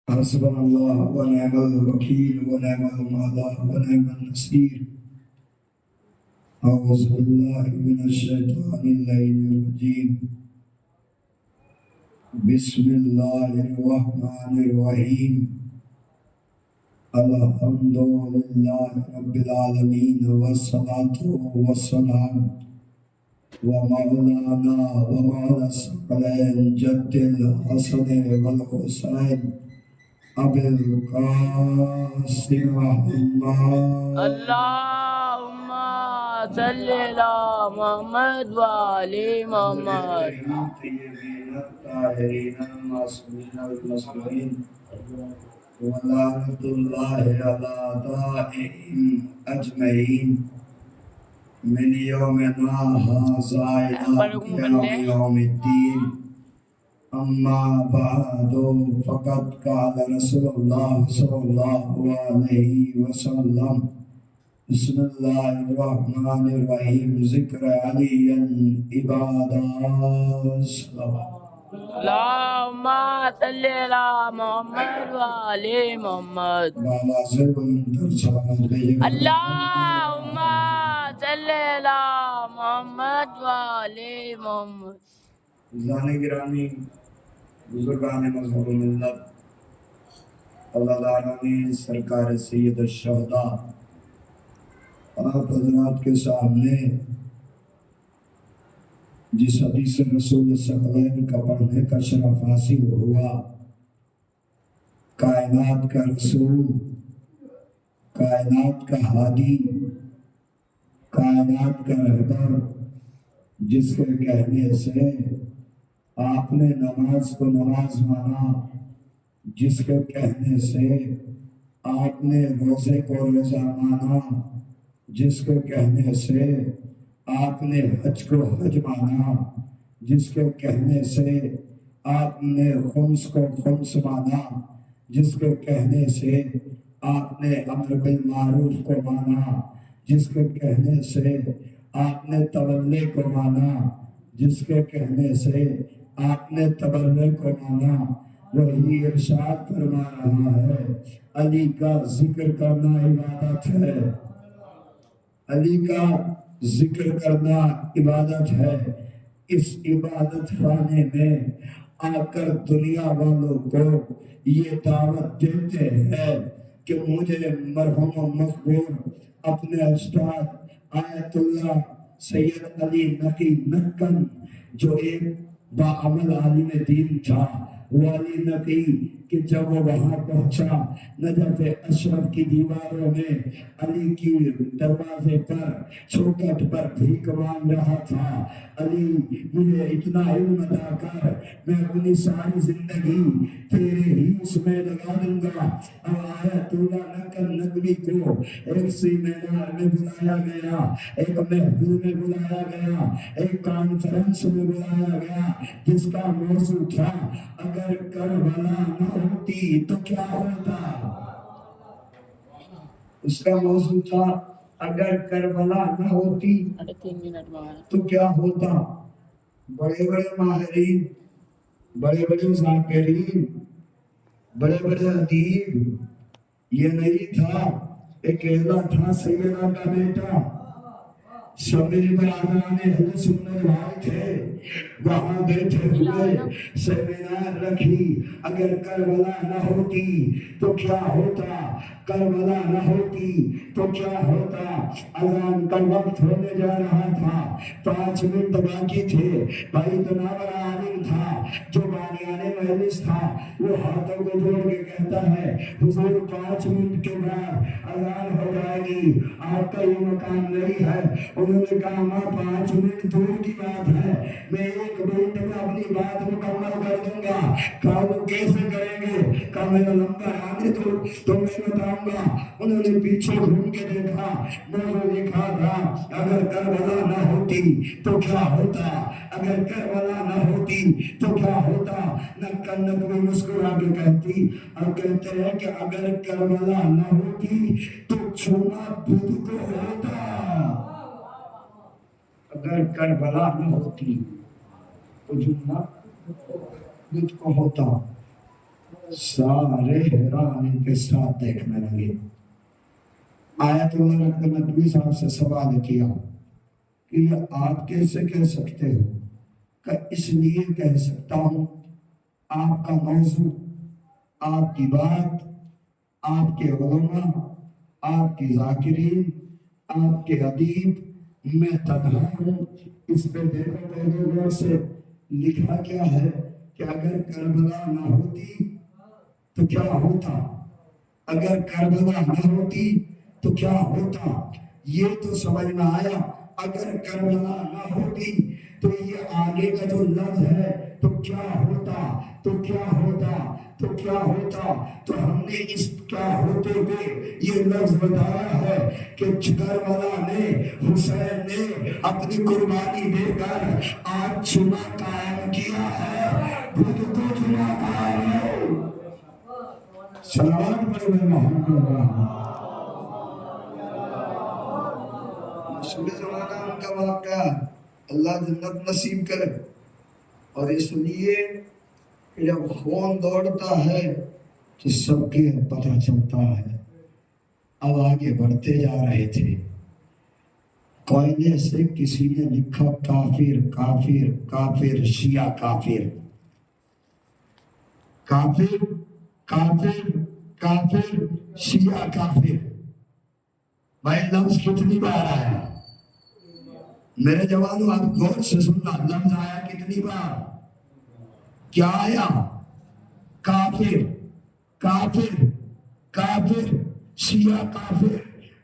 حسبنا الله ونعم الوكيل ونعم المولى ونعم النصير. أعوذ بالله من الشيطان اللعين الرجيم. بسم الله الرحمن الرحيم. الحمد لله رب العالمين والصلاة والسلام ومولانا ومولا الثقلين جد الحسن والحسين أبي القاسم محمد اللهم صل على محمد وعلى محمد. الطيبين الطاهرين المعصومين المسلمين ولعنة الله على أعدائهم أجمعين من يومنا هذا إلى قيام يوم الدين. أما بعد فقد قال رسول الله صلى الله عليه وسلم بسم الله الرحمن الرحيم ذكر علي عبادة الصلوات. اللهم صل على محمد وعلى محمد. بابا سے بلندر سلامت بھیجے اللهم صل على محمد وعلى محمد. زان گرامی بزرگان مذہب و ملت، اللہ تعالیٰ نے سرکار سید الشہداء آپ حضرات کے سامنے جس حدیث رسول ثقلین کا پڑھنے کا شرف حاصل ہوا، کائنات کا رسول، کائنات کا ہادی، کائنات کا رہبر، جس کے کہنے سے آپ نے نماز کو نماز مانا، جس کے کہنے سے آپ نے روزے کو روزہ مانا، جس کے کہنے سے آپ نے حج کو حج مانا، جس کے کہنے سے آپ نے خمس کو خمس مانا، جس کے کہنے سے آپ نے امر بالمعروف کو مانا، جس کے کہنے سے آپ نے تولی کو مانا، جس کے کہنے سے آپ نے تبرع کو مانا، وہی ارشاد فرما رہا ہے علی کا ذکر کرنا عبادت ہے، علی کا ذکر کرنا عبادت ہے۔ اس عبادت خانے میں آ کر دنیا والوں کو یہ دعوت دیتے ہیں کہ مجھے مرحوم و مقبول اپنے استاد آیت اللہ سید علی نقی مکن، جو ایک باعمل عالم دین تھا، وہ علی نقی کہ جب وہ وہاں پہنچا نجف اشرف کی دیواروں میں علی کی دروازے پر چوکھٹ پر بھیک مانگ رہا تھا، علی مجھے اتنا علم عطا کر میں اپنی ساری زندگی تیرے ہی اس میں لگا دوں گا۔ اب آیت اللہ نقل نقوی کو ایک سیمینار میں بلایا گیا، ایک محفل میں بلایا گیا، ایک کانفرنس میں بلایا گیا، جس کا موضوع تھا اگر کربلا نہ ہوتی تو کیا ہوتا۔ اس کا موضوع تھا اگر کربلا نہ ہوتی تو کیا ہوتا۔ بڑے بڑے ماہرین، بڑے بڑے ذاکرین، بڑے بڑے ادیب، یہ نہیں تھا، ایک اکیلا تھا سیدنا کا بیٹا۔ سب میرے برادران اہل سنت بھائی تھے، وہاں بیٹھے ہوئے سیمینار رکھی، اگر کربلا نہ ہوتی تو کیا ہوتا، کربلا نہ ہوتی تو کیا ہوتا۔ اذان کا وقت ہونے جا رہا تھا، 5 منٹ باقی تھے، بھائی اتنا بڑا عالم تھا جو بانیان مجلس تھا، وہ ہاتھوں کو جوڑ کے کہتا ہے حضور 5 منٹ کے بعد اذان ہو جائے گی، آپ کا یہ مقام نہیں ہے۔ انہوں نے کہا ماں 5 منٹ دور کی بات ہے، میں 1 منٹ میں اپنی بات مکمل کر دوں گا۔ کہا وہ کیسے کریں گے؟ کہا میرا لمبا آنے دو تو میں بتاؤں گا۔ انہوں نے پیچھے گھوم کے دیکھا، موضوع لکھا تھا اگر کربلا نہ ہوتی تو کیا ہوتا، اگر کربلا نہ ہوتی تو کیا ہوتا۔ نقل نقوی مسکرا کے کہتی اور کہتے ہیں کہ اگر کربلا نہ ہوتی تو چھونا بدھ کو ہوتا، اگر کربلا نہ ہوتی تو جھومنا بدھ کو ہوتا۔ سارے حیرانی کے ساتھ دیکھنے لگے۔ آیت اللہ نے ندوی صاحب سے سوال کیا کہ یہ آپ کیسے کہہ سکتے ہو؟ کہ اس لیے کہہ سکتا ہوں، آپ کا موضوع، آپ کی بات، آپ کے علماء، آپ کی ذاکرین، آپ کے ادیب، میں تنہا ہوں۔ اس پہ دیکھو پہلے غور سے لکھا کیا ہے کہ اگر کربلا نہ ہوتی تو کیا ہوتا؟ اگر کربلا نہ ہوتی تو کیا ہوتا؟ یہ تو سمجھ میں آیا۔ اگر کربلا نہ ہوتی تو یہ آگے کا جو لفظ ہے تو کیا ہوتا، تو کیا ہوتا، تو کیا ہوتا۔ تو ہم نے اس کیا ہوتے ہوئے یہ لفظ بتایا ہے کہ کربلا نے، حسین نے اپنی قربانی دے کر آج جمعہ قائم کیا ہے۔ خود کو جمعہ قائم ہے۔ سلامات پڑھیں محمد۔ رسول زمانہ ان کا واقعہ اللہ جنت نصیب کرے۔ اور اس لیے کہ جب خون دوڑتا ہے تو سب کے پتہ چلتا ہے۔ اب آگے بڑھتے جا رہے تھے، کوئنے سے کسی نے لکھا کافر کافر کافر شیعہ کافر، کافر کافر کافر شیعہ کافر۔ بھائی لفظ کتنی بار آیا؟ میرے جوانوں آپ غور سے سننا، لفظ آیا کتنی بار؟ کیا آیا؟ کافر کافر کافر شیعہ کافر۔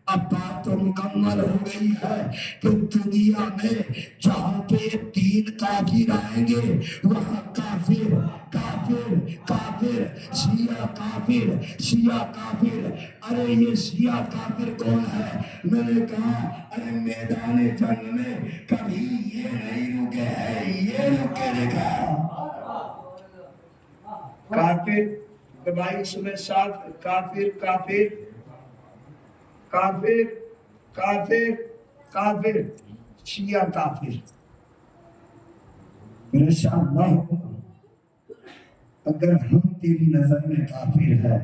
اب بات تو مکمل ہو گئی ہے کہ دنیا میں جہاں پہ تین کافر آئیں گے وہاں کافر کافر کافر شیعہ کافر شیعہ کافر۔ ارے یہ شیعہ کافر کون ہے؟ میں نے کہا ارے میدان جنگ میں کبھی یہ نہیں رکے ہیں، یہ رکے دکھا کافر۔ بھائی سمیں ساتھ کافر کافر کافر کافر کافر شیعہ کافر۔ پریشان نہ ہو، اگر ہم تیری نظر میں کافر ہے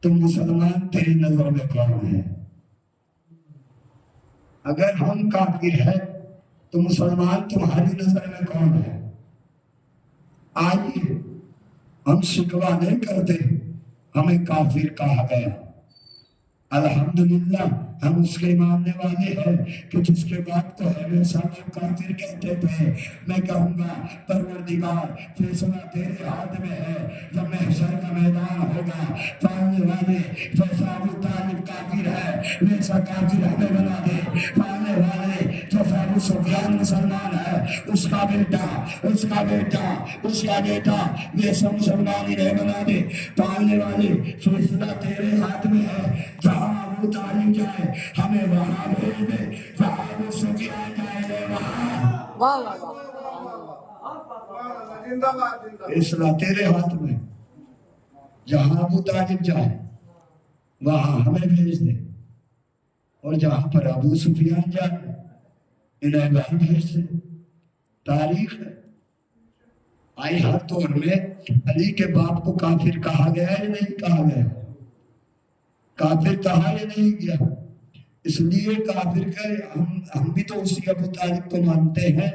تو مسلمان تیری نظر میں کون ہے؟ اگر ہم کافر ہے تو مسلمان تمہاری نظر میں کون ہے؟ آئیے ہم شکوہ نہیں کرتے ہمیں کافر کہا گیا، الحمدللہ ہم اس کے ماننے والے ہیں کہ جس کے بعد کو ہمیشہ لوگ کافر کہتے تھے۔ میں کہوں گا پروردگار فیصلہ تیرے ہاتھ میں ہے، جب محشر کا میدان ہوگا پالنے والے جیسا ابو طالب کافر ہے ویسا کافر ہمیں بنا دے، پالنے والے جیسا ابو سفیان مسلمان ہے اس کا بیٹا اس کا بیٹا اس کا بیٹا ویسا مسلمان انہیں بنا دے، پالنے والے فیصلہ تیرے ہاتھ میں ہے۔ جہاں ابو طالب جائے ہمیں وہاں بھیج دے، جہاں ابو سفیان جائے وہاں۔ فیصلہ تیرے ہاتھ میں، جہاں ابو طالب جائے وہاں ہمیں بھیج دے، اور جہاں پر ابو سفیان جائے انہیں وہاں بھیج دے۔ تاریخ ہے۔ آئی ہر دور میں علی کے باپ کو کافر کہا گیا ہے یا نہیں کہا گیا؟ کافر کہا یا نہیں گیا؟ اس لیے کافر کا ہم بھی تو اسی ابو طالب کو مانتے ہیں،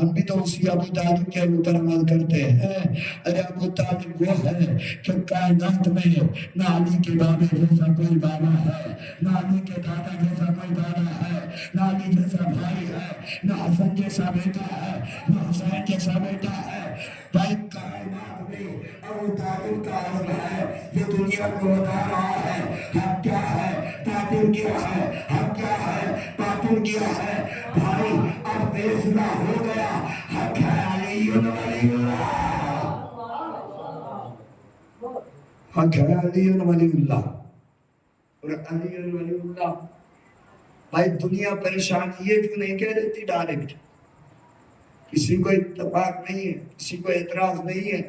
ہم بھی تو اسی ابو طالب کے اوپر عمل کرتے ہیں۔ ارے ابو طالب وہ ہے کہ کائنات میں نہ علی کے بابے جیسا کوئی بابا ہے، نہ علی کے دادا جیسا کوئی دادا ہے، نہ علی جیسا بھائی ہے، نہ حسن جیسا بیٹا ہے، نہ حسین جیسا بیٹا ہے۔ بھائی کائنات میں ابو طالب کا عالم ہے، یہ دنیا کو بتا رہا ہے حق کیا ہے، باطل کیا ہے، حق کیا ہے، باطل کیا ہے۔ بھائی اب فیصلہ ہو گیا، حق ہے علی ولی اللہ، حق ہے علی ولی اللہ، اور علی ولی اللہ۔ بھائی دنیا پریشان یہ کیوں نہیں کہہ دیتی ڈائریکٹ؟ کسی کو اتفاق نہیں ہے، کسی کو اعتراض نہیں ہے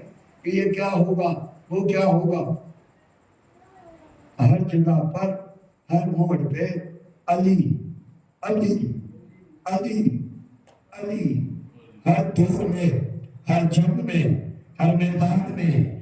کہ یہ کیا ہوگا وہ کیا ہوگا۔ ہر جگہ پر ہر موڑ پہ علی علی علی علی، ہر دور میں ہر جنگ میں ہر میدان میں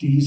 30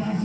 10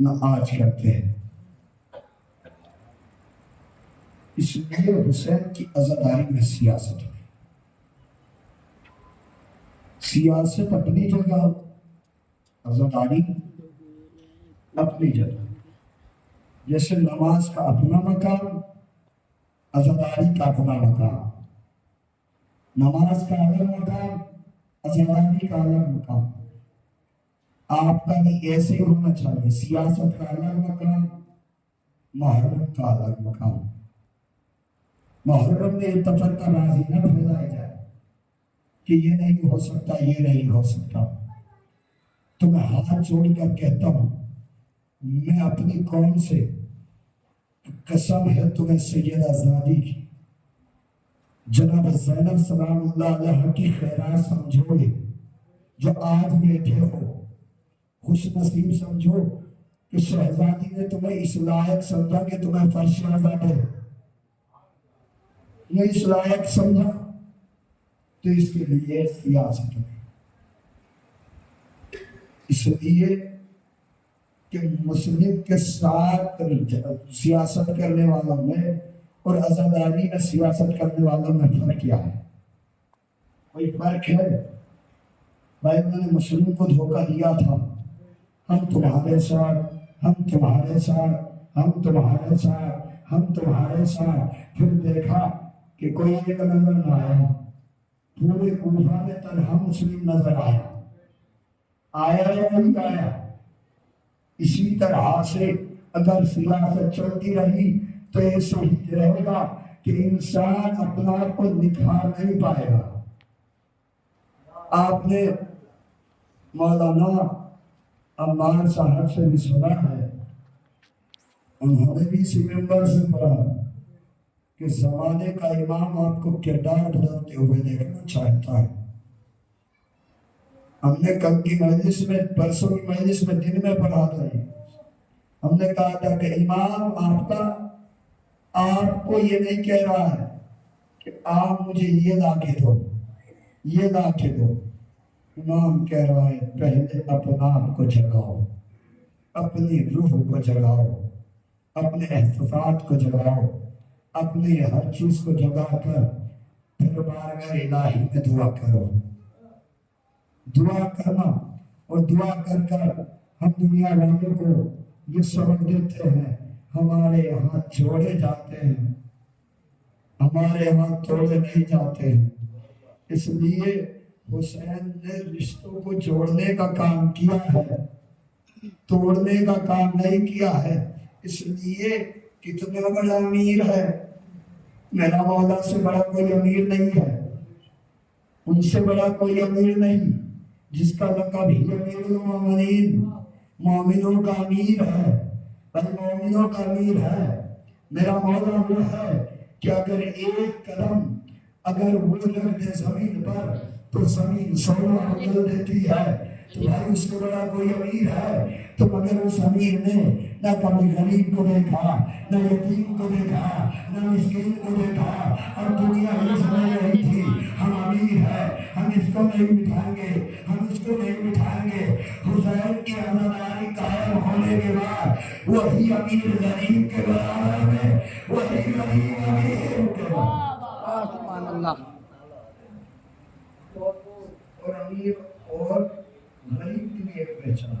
نہ آج کرتے ہیں. اس لیے حسین کی عزاداری میں سیاست ہے. سیاست اپنی جگہ، عزاداری اپنی جگہ. جیسے نماز کا اپنا مقام، عزاداری کا اپنا مقام. نماز کا الگ مقام، عزاداری کا الگ مقام. آپ کا بھی ایسے ہی ہونا چاہیے. سیاست کا الگ مقام، محرم کا الگ مقام. محرم میں تفرقہ بازی نہ پھیلائی جائے کہ یہ نہیں ہو سکتا، یہ نہیں ہو سکتا. تو میں ہاتھ جوڑ کر کہتا ہوں، میں اپنی قوم سے قسم ہے تمہیں سیدہ زادی کی، جناب زینب سلام اللہ علیہ کی خیرات سمجھو گے جو آج بیٹھے ہو. خوش نصیب سمجھو کہ شہزادی نے تمہیں اس لائق سمجھا کہ تمہیں فرش آزادے. یہ اس لائق سمجھا تو اس کے لیے سیاست ہے. اس لیے کہ مسلم کے ساتھ سیاست کرنے والوں میں اور عزاداری میں سیاست کرنے والوں میں فرق کیا ہے؟ کوئی فرق ہے؟ بھائی میں نے مسلم کو دھوکہ دیا تھا، ہم تمہارے ساتھ، ہم تمہارے ساتھ، ہم تمہارے ساتھ، ہم تمہارے ساتھ. پھر دیکھا کہ کوئی ایک نظر نہ آیا، پورے کوفہ میں تنہا مسلم نظر آیا. آیا یا نہیں آیا؟ اسی طرح سے اگر سیاست چلتی رہی تو ایسے ہی رہے گا کہ انسان اپنا کو نکھار نہیں پائے گا. آپ نے مولانا عمار صاحب سے بھی سنا ہے، انہوں نے بھی اسی ممبر سے پڑھا کہ زمانے کا امام آپ کو کردار بدلتے ہوئے دیکھنا چاہتا ہے. ہم نے کل کی مجلس میں، پرسوں کی مجلس میں دن میں پڑھا تھا، ہم نے کہا تھا کہ امام آپ کو یہ نہیں کہہ رہا ہے کہ آپ مجھے یہ لا کے دو، یہ لا کے دو. امام کہہ رہا ہے پہلے اپنا آپ کو جگاؤ، اپنی روح کو جگاؤ، اپنے احساسات کو جگاؤ، اپنی ہر چیز کو جگا کر پھر بارگاہ الہی میں دعا کرو. دعا کرنا اور دعا کر کر ہم دنیا والوں کو یہ سبق دیتے ہیں، ہمارے یہاں جوڑے جاتے ہیں، ہمارے یہاں توڑے نہیں جاتے ہیں. اس لیے حسین نے رشتوں کو جوڑنے کا کام کیا ہے، توڑنے کا کام نہیں کیا ہے. اس لیے کتنا بڑا امیر ہے، میرا مولا سے بڑا کوئی امیر نہیں ہے، ان سے بڑا کوئی امیر نہیں، جس کا لقب ہی امیر المومنین، مومنوں کا امیر ہے، المومنوں کا امیر ہے. میرا مولا وہ ہے کہ اگر ایک قدم اگر وہ رکھ دے زمین پر تو زمین سونا بدل دیتی ہے. تو بھائی اس کو بڑا کوئی امیر ہے تو مگر اس امیر نے نہ کبھی غریب کو دیکھا، نہ یتیم کو دیکھا، نہ مسکین کو دیکھا، اور دنیا یہ سمجھ رہی تھی ہم امیر ہیں، ہم اس کو نہیں بٹھائیں گے، ہم اس کو نہیں بٹھائیں گے. حسین کی عزاداری قائم ہونے کے بعد وہی امیر غریب کے برابر میں، وہی غریب امیر کے برابر. سبحان اللہ. اور امیر اور غریب کی بھی ایک پہچان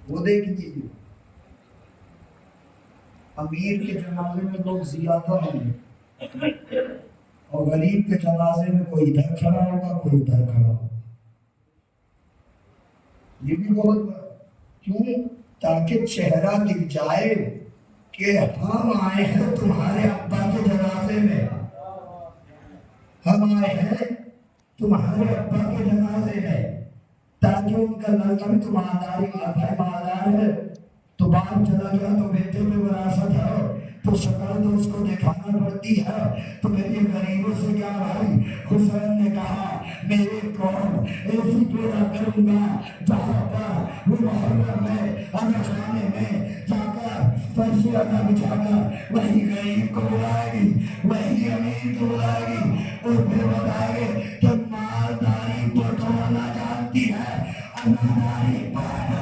وہ دیکھ لیجیے. امیر کے جنازے میں لوگ زیادہ ہوں گے اور غریب کے جنازے میں کوئی ادھر کھڑا ہوگا، کوئی ادھر کھڑا ہوگا. یہ بھی بہت کیوں؟ تاکہ چہرہ دکھ جائے کہ ہم آئے ہیں تمہارے ابا کے جنازے میں، ہم آئے ہیں تمہارے ابا کے جنازے میں. تاکہ ان کا لڑکا بھی تمہاری مالدار ہے تو باہر چلا گیا تو بیٹے پہ وراثت ہے تو شکل تو اس کو دکھانا پڑتی ہے. تو میرے غریبوں سے کیا بھائی؟ حسین نے کہا میرے قوم ایسی پیدا کروں گا جہاں پر وہ محرم میں اور خانے میں جا کر فرش عطا بچھا کر وہی غریب کو بلائے گی، وہی امیر کو بلائے گی اور پھر بتائے گے کہ مالداری تو توڑنا جانتی ہے، اماناری پڑھنا.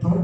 2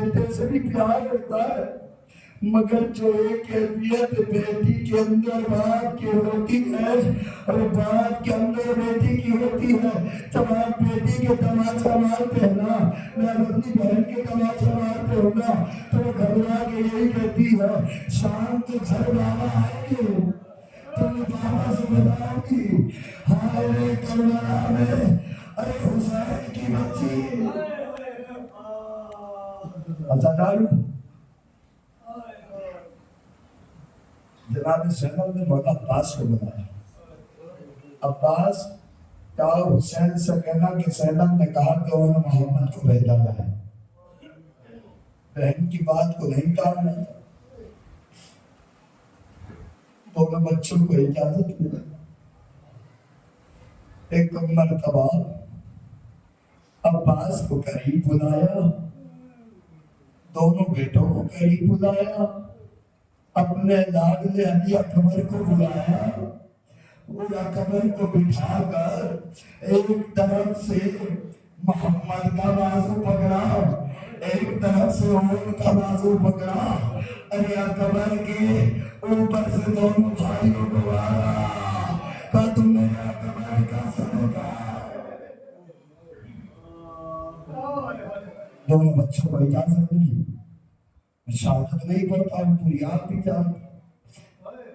بیٹے سے بھی پیار ہوتا ہے، مگر جو ایک کیفیت بیٹی کے اندر باپ کی ہوتی ہے اور باپ کے اندر بیٹی کی ہوتی ہے، جب آپ بیٹی کے تماشا مارتے ہیں نا، میں اپنی بہن کے تماشا مارتے ہوں نا، تو وہ گھبرا کے یہی کہتی ہے شام کو گھر بابا آئے گے، تم بابا سے بتاؤ گی ہائے کربلا میں ارے حسین کی بچی ازادار جناب زینب نے مولا عباس کو بلایا. عباس کہا حسین سے کہنا کہ زینب نے کہا کہ انہوں نے محمد کو بھیجا ہے. بہن کی بات کو نہیں ٹالنا، دونوں بچوں کو اجازت ملا. ایک مرتبہ عباس کو قریب بلایا، دونوں بیٹوں کو قریب بلایا، اپنے لاڈلے علی اکبر کو بلایا اور اکبر کو بٹھا کر ایک طرف سے محمد کا بازو پکڑا، ایک طرف سے ان کا بازو پکڑا، علی اکبر کے اوپر سے دونوں بھائیوں کو مارا. کہا تم نے اکبر کا صدقہ. دونوں بچوں کو اجازت ملی. شہادت نہیں پڑھتا ہوں، پوری آپ بھی جانتے،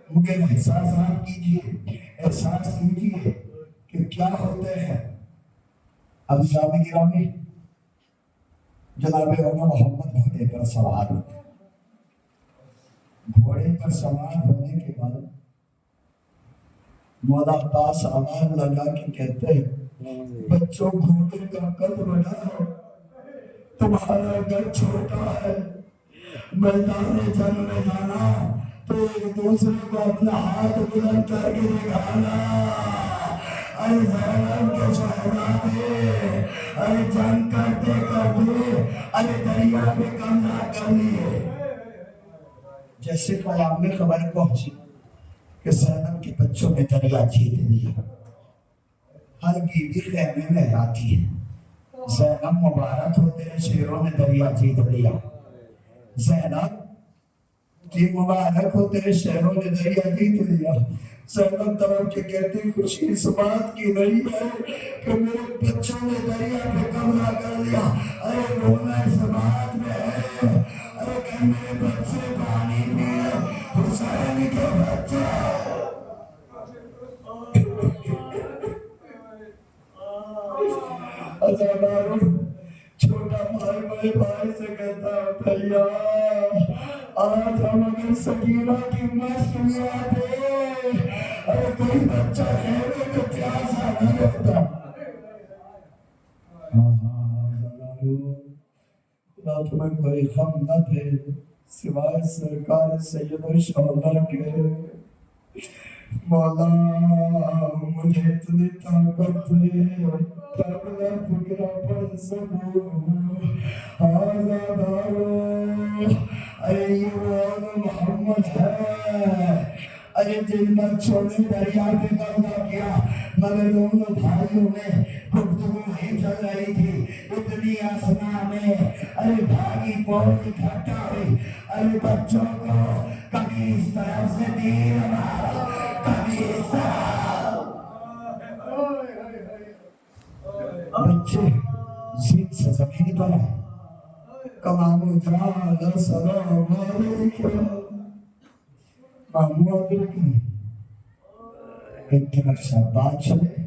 مگر احساسات کیجئے، احساس کیجئے کہ کیا ہوتے ہیں. اب صحابہ گرامی جناب عمر محمد گھوڑے پر سوار ہوتے، گھوڑے پر سوار ہونے کے بعد مولا عباس آواز لگا کے کہتے ہیں بچوں گھوڑے کا قد بڑھاؤ، تمہارا گھر چھوٹا ہے، میدان جنگ میں جانا تو ایک دوسرے کو اپنا ہاتھ بلند کر کے دکھانا. اے زینب کے شہزادے، اے جنگ کرتے کرتے اے دریا پہ قبضہ کر لیے. جیسے قیام میں خبر پہنچی کہ زینب کے بچوں نے دریا جیت لیا. ہر بیوی خیمے میں آتی ہے، زینب مبارک ہو تیرے شیروں نے دریا جیت لیا. زینب جی مبارک ہو تیرے شہروں نے دریا جیت لیا. زینب طرف کے کہتی خوشی اس بات کی نہیں ہے کہ میرے بچوں نے دریا پہ قبضہ کر لیا، ارے رونا اس بات میں ہے ارے کہ میرے بچے پانی پیے حسین کے بچے. ازادارو چھوٹا بھائی بڑے بھائی سے کہتا ہے بھیا آج ہم اگر سکینہ کی مشق میں آتے ارے کوئی بچہ خیمے میں پیاسا نہ رہتا. خدا تمہیں کوئی غم نہ دے سوائے سرکار سید الشہداء کے. مولا مجھے اتنی طاقت دے اپنا فکرہ پڑھ سکوں. آزادارو ارے یہ وہ محمد ہے ارے جن بچوں نے دریا پہ قبضہ کیا، مگر دونوں بھائیوں میں گفتگو نہیں چل رہی تھی. اتنی آسمان میں ارے بھاگی فوج اکٹھا ہوئی. ارے بچوں کو کبھی اس طرف سے تیر مارا، کبھی اس طرف. بچے زین سے زمین پر آئے. کمامو جان سلام علیکم. مامو آدھر کی ایک طرف سے عباس چلے،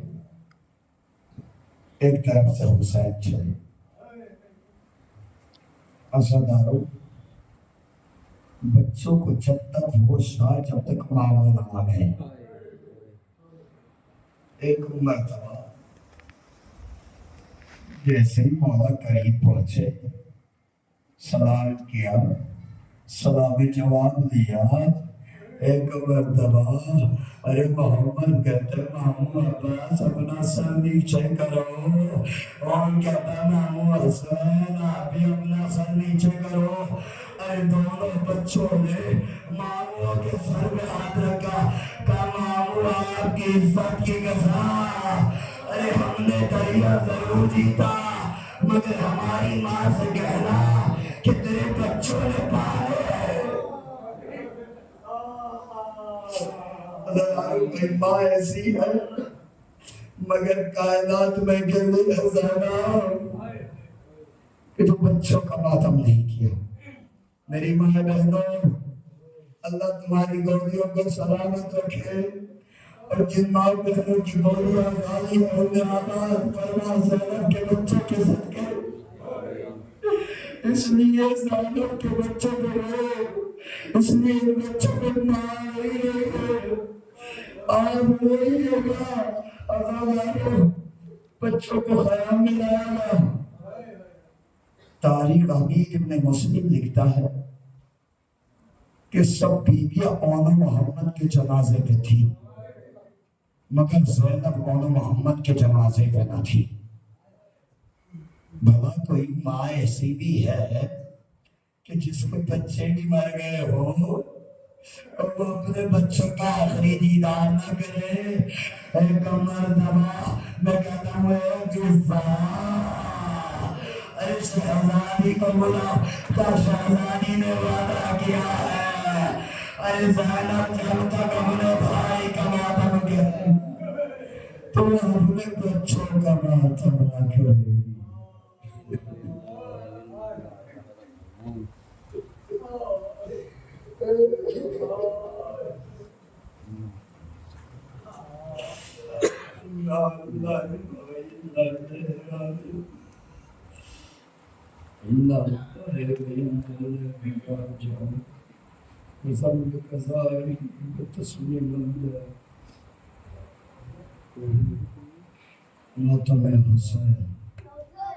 ایک طرف سے حسین چلے. ازادارو بچوں کو جب تک ہوش آئے جب تک مامو نہ آئے. ایک مرتبہ جیسے ہی مولا قریب پہنچے سلام کیا، سلام جواب دیا. ایک مرتبہ ارے محمد کہتے مامو عباس اپنا سر نیچے کرو، اور کہتا مامو حسین آپ بھی اپنا سر نیچے کرو. ارے دونوں بچوں نے مامو کے سر پہ ہاتھ رکھا. کہا مامو آپ کی عزت کی قسم ارے ہم نے دریا ضرور جیتا، مگر ہماری ماں سے کہنا کہ تیرے بچوں نے پائے کوئی ماں ایسی ہے مگر کائنات میں گردی ہے زینب کہ تو بچوں کا ماتم نہیں کیا. میری ماں بہنوں اللہ تمہاری گولیوں کو سلامت رکھے اور جن ماں بہنوں کی گولیاں غالب ہونے آباد فرما زینب کے بچوں کے صدقے اس لیے زینب کے بچوں کو رو اس لیے ان بچوں کو ماں آپ وہی ہوگا عذاب بچوں کو خیام میں لائے گا. تاریخ امیر ابن مسلم لکھتا ہے کہ سب بیویاں اون محمد کے جنازے پہ تھی مگر زینب اون محمد کے جنازے پہ نہ تھی. بھلا کوئی ماں ایسی بھی ہے کہ جس کو بچے بھی مر گئے ہو اور وہ اپنے بچوں کا آخری دیدار نہ کرے. ایک مرتبہ میں کہتا ہوں ارے شہزادی کو بلا تو شہزادی نے وعدہ کیا ہے ارے زینب جب تک اپنے بھائی کا ماتم کرے تو اپنے بچوں کا ماتم نہ کرے. ماتم حسین